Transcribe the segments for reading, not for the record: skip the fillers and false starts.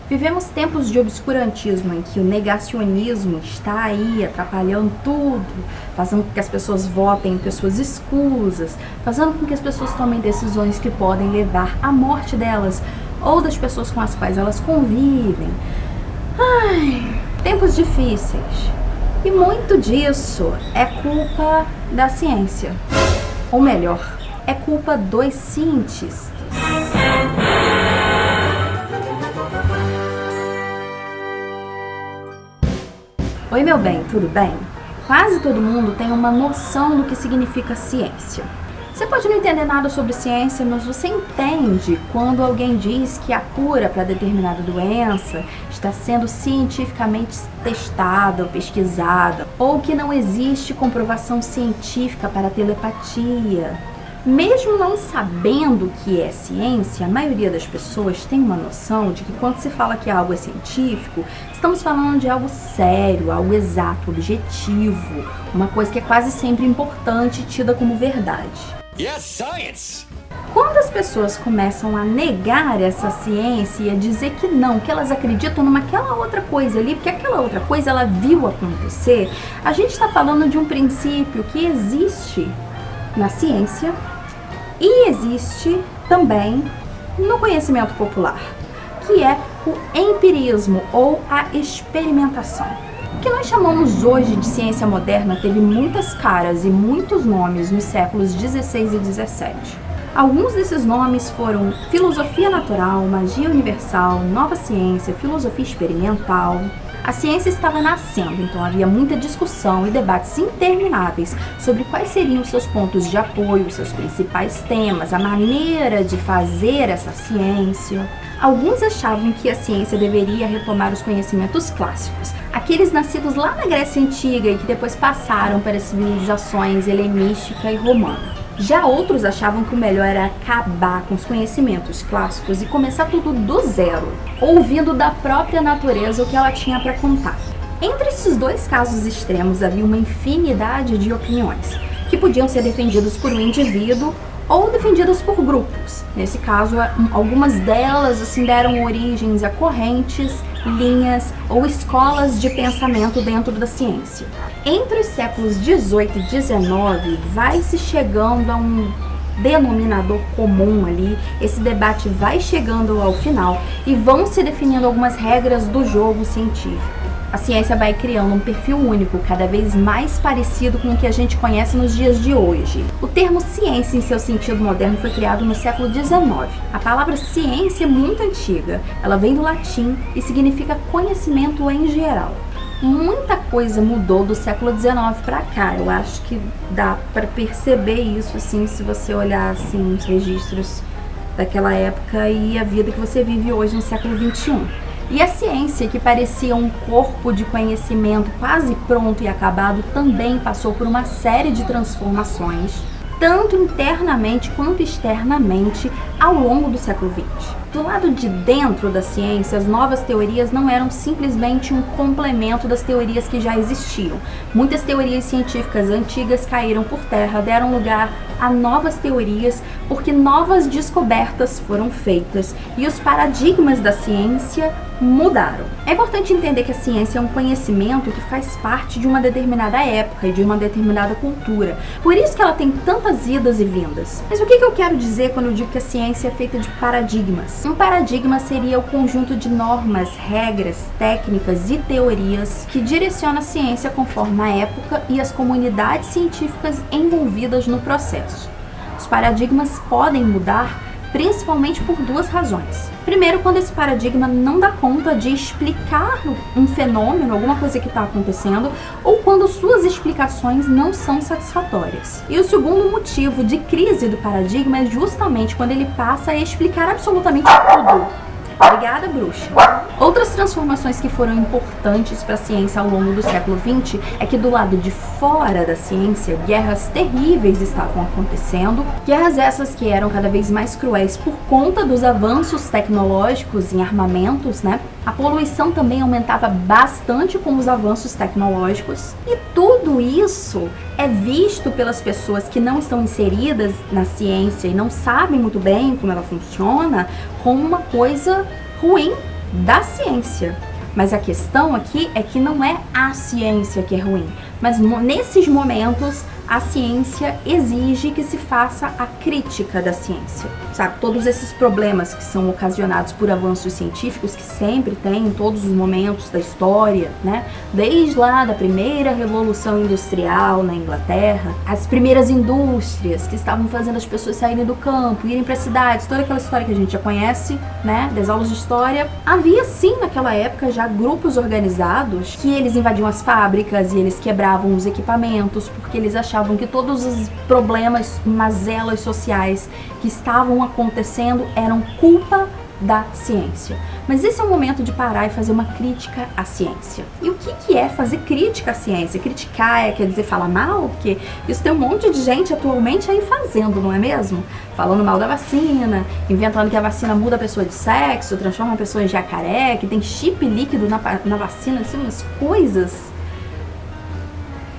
Vivemos tempos de obscurantismo em que o negacionismo está aí atrapalhando tudo, fazendo com que as pessoas votem em pessoas escusas, fazendo com que as pessoas tomem decisões que podem levar à morte delas ou das pessoas com as quais elas convivem. Tempos difíceis. E muito disso é culpa da ciência. Ou melhor, é culpa dos cientistas. Oi, meu bem, tudo bem? Quase todo mundo tem uma noção do que significa ciência. Você pode não entender nada sobre ciência, mas você entende quando alguém diz que a cura para determinada doença está sendo cientificamente testada ou pesquisada, ou que não existe comprovação científica para a telepatia. Mesmo não sabendo o que é ciência, a maioria das pessoas tem uma noção de que quando se fala que algo é científico, estamos falando de algo sério, algo exato, objetivo, uma coisa que é quase sempre importante e tida como verdade. Yes, science! Quando as pessoas começam a negar essa ciência e a dizer que não, que elas acreditam naquela outra coisa ali, porque aquela outra coisa ela viu acontecer, a gente está falando de um princípio que existe na ciência e existe também no conhecimento popular, que é o empirismo ou a experimentação. O que nós chamamos hoje de ciência moderna teve muitas caras e muitos nomes nos séculos 16 e 17. Alguns desses nomes foram filosofia natural, magia universal, nova ciência, filosofia experimental. A ciência estava nascendo, então havia muita discussão e debates intermináveis sobre quais seriam seus pontos de apoio, seus principais temas, a maneira de fazer essa ciência. Alguns achavam que a ciência deveria retomar os conhecimentos clássicos, aqueles nascidos lá na Grécia Antiga e que depois passaram para as civilizações helenística e romana. Já outros achavam que o melhor era acabar com os conhecimentos clássicos e começar tudo do zero, ouvindo da própria natureza o que ela tinha para contar. Entre esses dois casos extremos havia uma infinidade de opiniões, que podiam ser defendidas por um indivíduo ou defendidas por grupos. Nesse caso, algumas delas deram origens a correntes, linhas ou escolas de pensamento dentro da ciência. Entre os séculos 18 e 19, vai se chegando a um denominador comum ali, esse debate vai chegando ao final e vão se definindo algumas regras do jogo científico. A ciência vai criando um perfil único, cada vez mais parecido com o que a gente conhece nos dias de hoje. O termo ciência, em seu sentido moderno, foi criado no século XIX. A palavra ciência é muito antiga. Ela vem do latim e significa conhecimento em geral. Muita coisa mudou do século XIX para cá. Eu acho que dá para perceber isso, assim, se você olhar assim, os registros daquela época e a vida que você vive hoje no século XXI. E a ciência, que parecia um corpo de conhecimento quase pronto e acabado, também passou por uma série de transformações, tanto internamente quanto externamente, ao longo do século XX. Do lado de dentro da ciência, as novas teorias não eram simplesmente um complemento das teorias que já existiam. Muitas teorias científicas antigas caíram por terra, deram lugar a novas teorias, porque novas descobertas foram feitas e os paradigmas da ciência mudaram. É importante entender que a ciência é um conhecimento que faz parte de uma determinada época e de uma determinada cultura. Por isso que ela tem tantas idas e vindas. Mas o que eu quero dizer quando eu digo que a ciência é feita de paradigmas? Um paradigma seria o conjunto de normas, regras, técnicas e teorias que direciona a ciência conforme a época e as comunidades científicas envolvidas no processo. Os paradigmas podem mudar principalmente por duas razões. Primeiro, quando esse paradigma não dá conta de explicar um fenômeno, alguma coisa que está acontecendo, ou quando suas explicações não são satisfatórias. E o segundo motivo de crise do paradigma é justamente quando ele passa a explicar absolutamente tudo. Obrigada, bruxa. Outras transformações que foram importantes para a ciência ao longo do século XX é que do lado de fora da ciência, guerras terríveis estavam acontecendo, guerras essas que eram cada vez mais cruéis por conta dos avanços tecnológicos em armamentos, né? A poluição também aumentava bastante com os avanços tecnológicos e tudo isso é visto pelas pessoas que não estão inseridas na ciência e não sabem muito bem como ela funciona como uma coisa ruim da ciência. Mas a questão aqui é que não é a ciência que é ruim, mas nesses momentos a ciência exige que se faça a crítica da ciência, sabe? Todos esses problemas que são ocasionados por avanços científicos, que sempre tem em todos os momentos da história, né? Desde lá da primeira Revolução Industrial na Inglaterra, as primeiras indústrias que estavam fazendo as pessoas saírem do campo, irem para as cidades, toda aquela história que a gente já conhece, né? Das aulas de história. Havia sim naquela época já grupos organizados que eles invadiam as fábricas e eles quebravam os equipamentos porque eles achavam que todos os problemas, mazelas sociais que estavam acontecendo eram culpa da ciência. Mas esse é o momento de parar e fazer uma crítica à ciência. E o que é fazer crítica à ciência? Criticar quer dizer falar mal? Porque isso tem um monte de gente atualmente aí fazendo, não é mesmo? Falando mal da vacina, inventando que a vacina muda a pessoa de sexo, transforma a pessoa em jacaré, que tem chip líquido na vacina, assim, umas coisas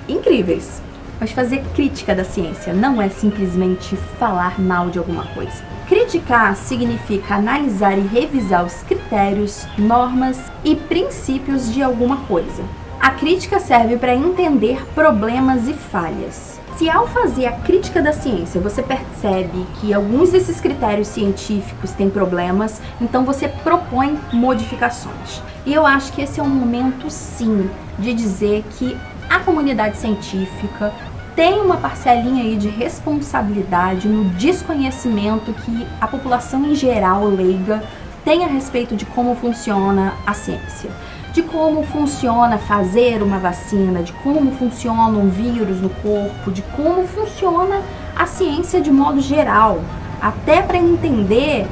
incríveis. Mas fazer crítica da ciência não é simplesmente falar mal de alguma coisa. Criticar significa analisar e revisar os critérios, normas e princípios de alguma coisa. A crítica serve para entender problemas e falhas. Se ao fazer a crítica da ciência você percebe que alguns desses critérios científicos têm problemas, então você propõe modificações. E eu acho que esse é um momento, sim, de dizer que a comunidade científica tem uma parcelinha aí de responsabilidade no desconhecimento que a população em geral leiga tem a respeito de como funciona a ciência, de como funciona fazer uma vacina, de como funciona um vírus no corpo, de como funciona a ciência de modo geral, até para entender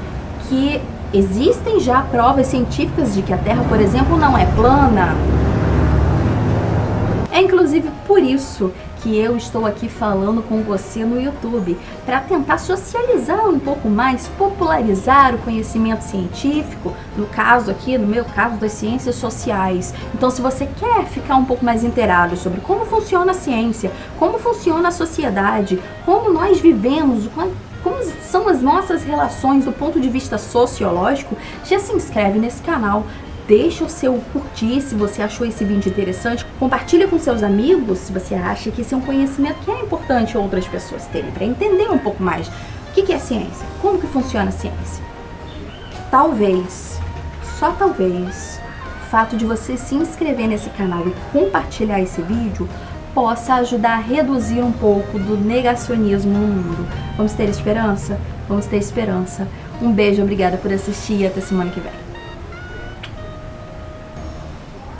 que existem já provas científicas de que a Terra, por exemplo, não é plana. É inclusive por isso que eu estou aqui falando com você no YouTube, para tentar socializar um pouco mais, popularizar o conhecimento científico, no caso aqui, no meu caso, das ciências sociais. Então, se você quer ficar um pouco mais inteirado sobre como funciona a ciência, como funciona a sociedade, como nós vivemos, como são as nossas relações do ponto de vista sociológico, já se inscreve nesse canal. Deixa o seu curtir se você achou esse vídeo interessante, compartilha com seus amigos se você acha que esse é um conhecimento que é importante outras pessoas terem, para entender um pouco mais o que é ciência, como que funciona a ciência. Talvez, só talvez, o fato de você se inscrever nesse canal e compartilhar esse vídeo possa ajudar a reduzir um pouco do negacionismo no mundo. Vamos ter esperança? Vamos ter esperança. Um beijo, obrigada por assistir e até semana que vem.